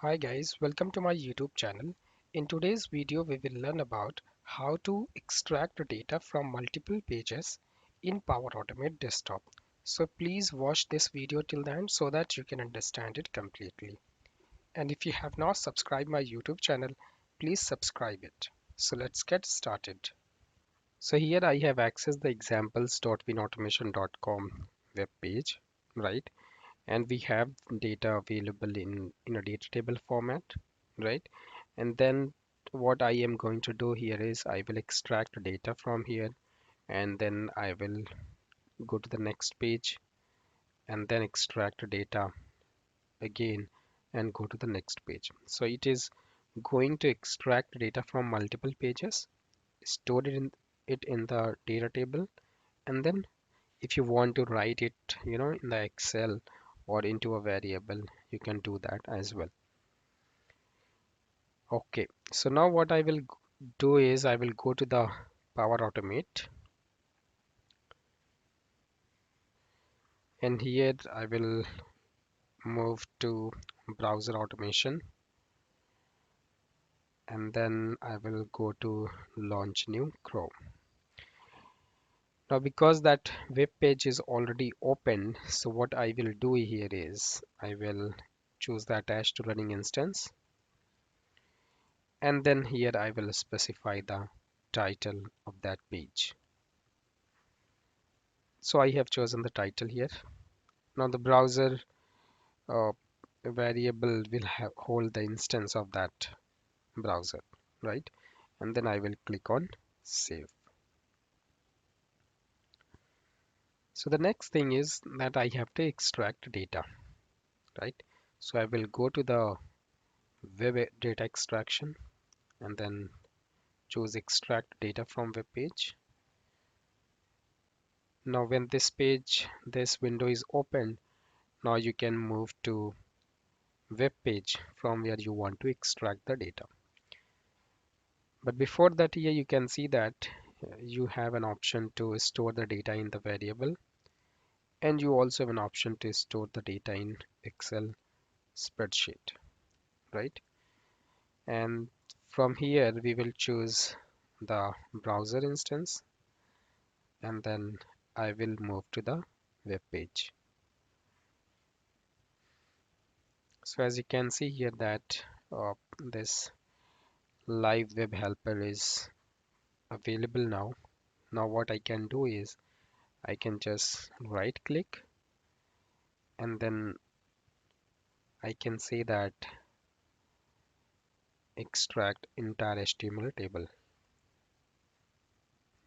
Hi guys, welcome to my YouTube channel. In today's video, we will learn about how to extract data from multiple pages in Power Automate Desktop. So please watch this video till the end so that you can understand it completely. And if you have not subscribed my YouTube channel, please subscribe it. So let's get started. So here I have accessed the examples.winautomation.com web page, right? And we have data available in a data table format, right? And then what I am going to do here is I will extract data from here, and then I will go to the next page and then extract data again and go to the next page. So it is going to extract data from multiple pages, store it in the data table, and then if you want to write it, in the Excel or into a variable, you can do that as well. Okay, so now what I will do is I will go to the Power Automate, and here I will move to browser automation, and then I will go to launch new Chrome. Now because that web page is already open, so what I will do here is I will choose the attached to running instance, and then here I will specify the title of that page. So I have chosen the title here. Now the browser uh, variable will hold the instance of that browser, right? And then I will click on save. So the next thing is that I have to extract data, right? So I will go to the web data extraction and then choose extract data from web page. Now when this window is opened, now you can move to web page from where you want to extract the data. But before that, here you can see that you have an option to store the data in the variable, and you also have an option to store the data in Excel spreadsheet, right? And from here we will choose the browser instance, and then I will move to the web page. So as you can see here that this live web helper is available now. Now what I can do is I can just right click, and then I can say that extract entire HTML table.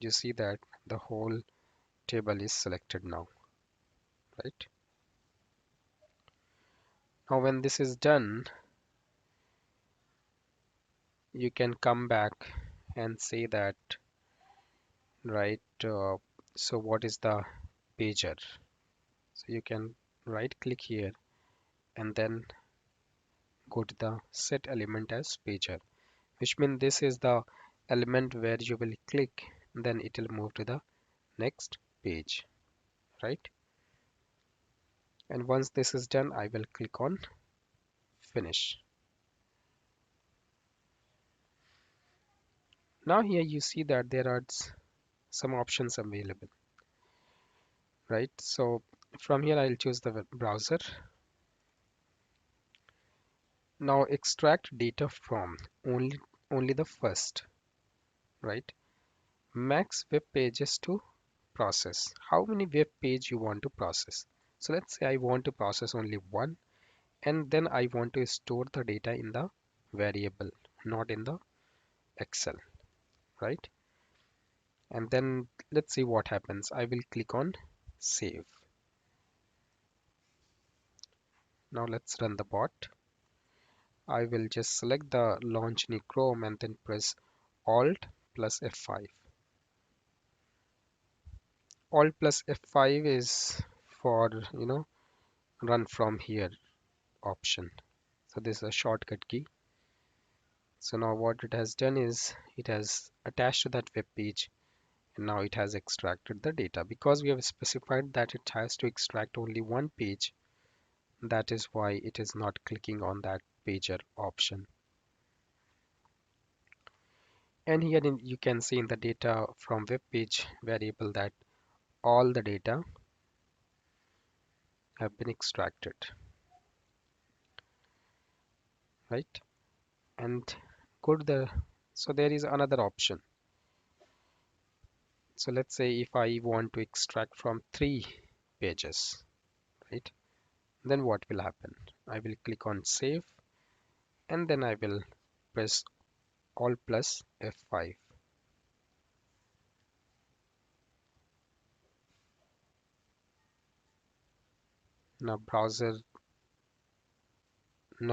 You see that the whole table is selected now, right? Now when this is done, you can come back and say that, right, so what is the pager? So you can right click here and then go to the set element as pager, which means this is the element where you will click, then it will move to the next page, right? And once this is done, I will click on finish. Now here you see that there are some options available, right? So from here I'll choose the web browser. Now extract data from only the first, right? Max web pages to process. How many web page you want to process? So let's say I want to process only one, and then I want to store the data in the variable, not in the Excel, right? And then let's see what happens. I will click on save. Now let's run the bot. I will just select the launch new Chrome and then press Alt plus F5. Alt plus F5 is for, run from here option. So this is a shortcut key. So now what it has done is it has attached to that web page, and now it has extracted the data. Because we have specified that it has to extract only one page, That is why it is not clicking on that pager option. And here you can see in the data from web page variable that all the data have been extracted, right? And go to the, so there is another option. So let's say if I want to extract from 3 pages, right? Then what will happen? I will click on save and then I will press Alt plus F5. Now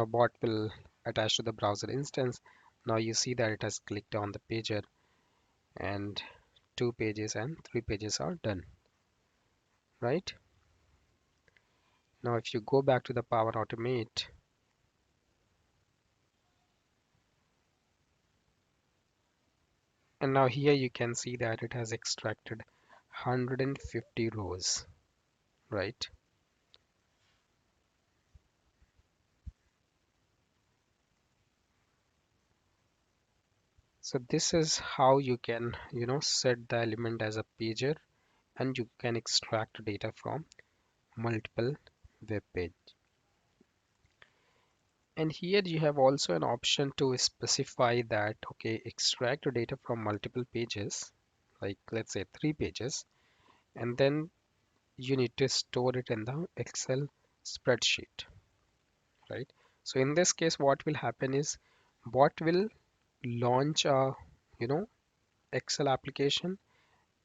bot will attach to the browser instance. Now you see that it has clicked on the pager and 2 pages and 3 pages are done, right? Now if you go back to the Power Automate, and now here you can see that it has extracted 150 rows, right? So this is how you can, set the element as a pager and you can extract data from multiple web page. And here you have also an option to specify that, okay, extract data from multiple pages, like let's say 3 pages, and then you need to store it in the Excel spreadsheet, right? So in this case, what will happen is bot will launch a, you know, Excel application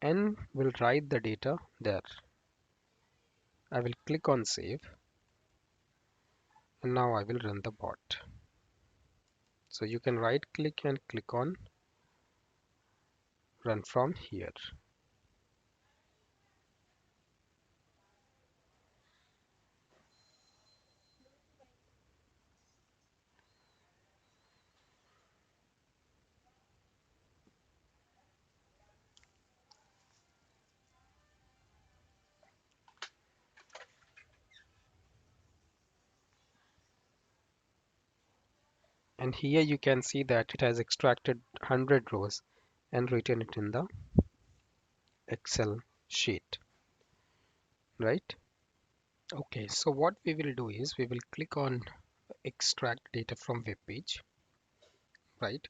and will write the data there. I will click on save and now I will run the bot. So you can right click and click on run from here. And here you can see that it has extracted 100 rows and written it in the Excel sheet, right? Okay, so what we will do is we will click on extract data from web page, right?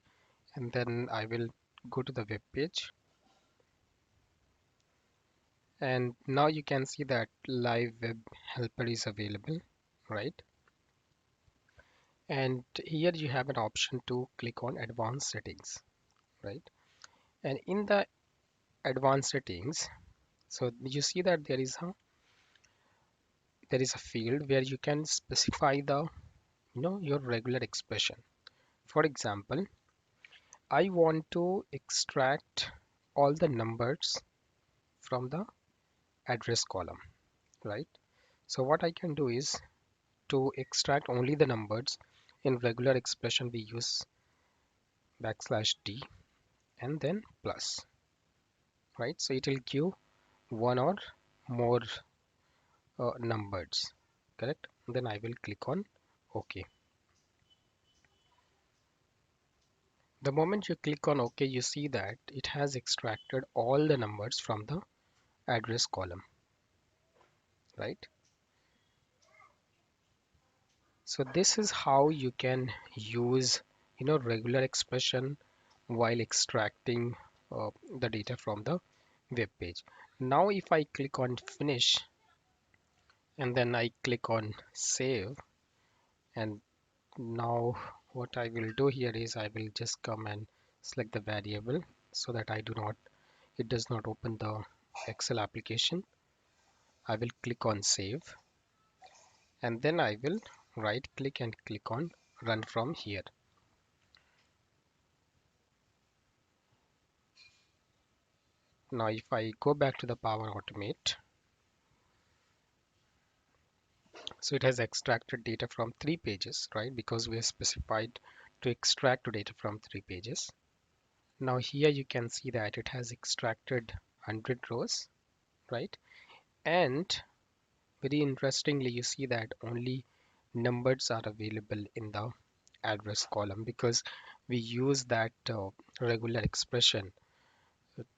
And then I will go to the web page and now you can see that live web helper is available, right? And here you have an option to click on advanced settings, right? And in the advanced settings, so you see that there is a field where you can specify the, your regular expression. For example, I want to extract all the numbers from the address column, right? So what I can do is to extract only the numbers. In regular expression we use \d and then plus, right? So it will give one or more numbers, correct? Then I will click on OK. The moment you click on OK, you see that it has extracted all the numbers from the address column, right? So this is how you can use, regular expression while extracting the data from the web page. Now if I click on finish and then I click on save, and now what I will do here is I will just come and select the variable so that it does not open the Excel application. I will click on save and then I will right click and click on run from here. Now if I go back to the Power Automate, so it has extracted data from 3 pages, right? Because we have specified to extract data from 3 pages. Now here you can see that it has extracted 100 rows, right? And Very interestingly, you see that only numbers are available in the address column because we use that regular expression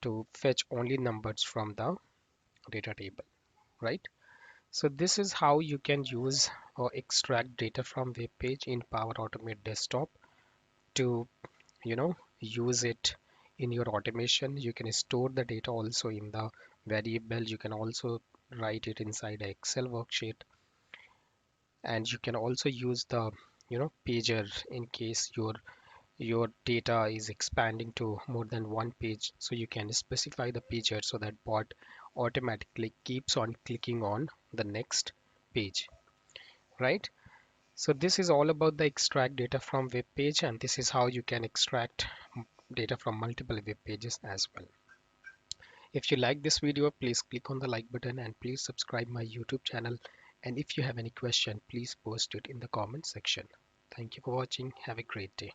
to fetch only numbers from the data table, right? So this is how you can use or extract data from web page in Power Automate Desktop to, use it in your automation. You can store the data also in the variable. You can also write it inside a Excel worksheet, and you can also use the, pager in case your data is expanding to more than one page. So you can specify the pager so that bot automatically keeps on clicking on the next page, right? So this is all about the extract data from web page, and this is how you can extract data from multiple web pages as well. If you like this video, please click on the like button and please subscribe my YouTube channel. And if you have any question, please post it in the comment section. Thank you for watching. Have a great day.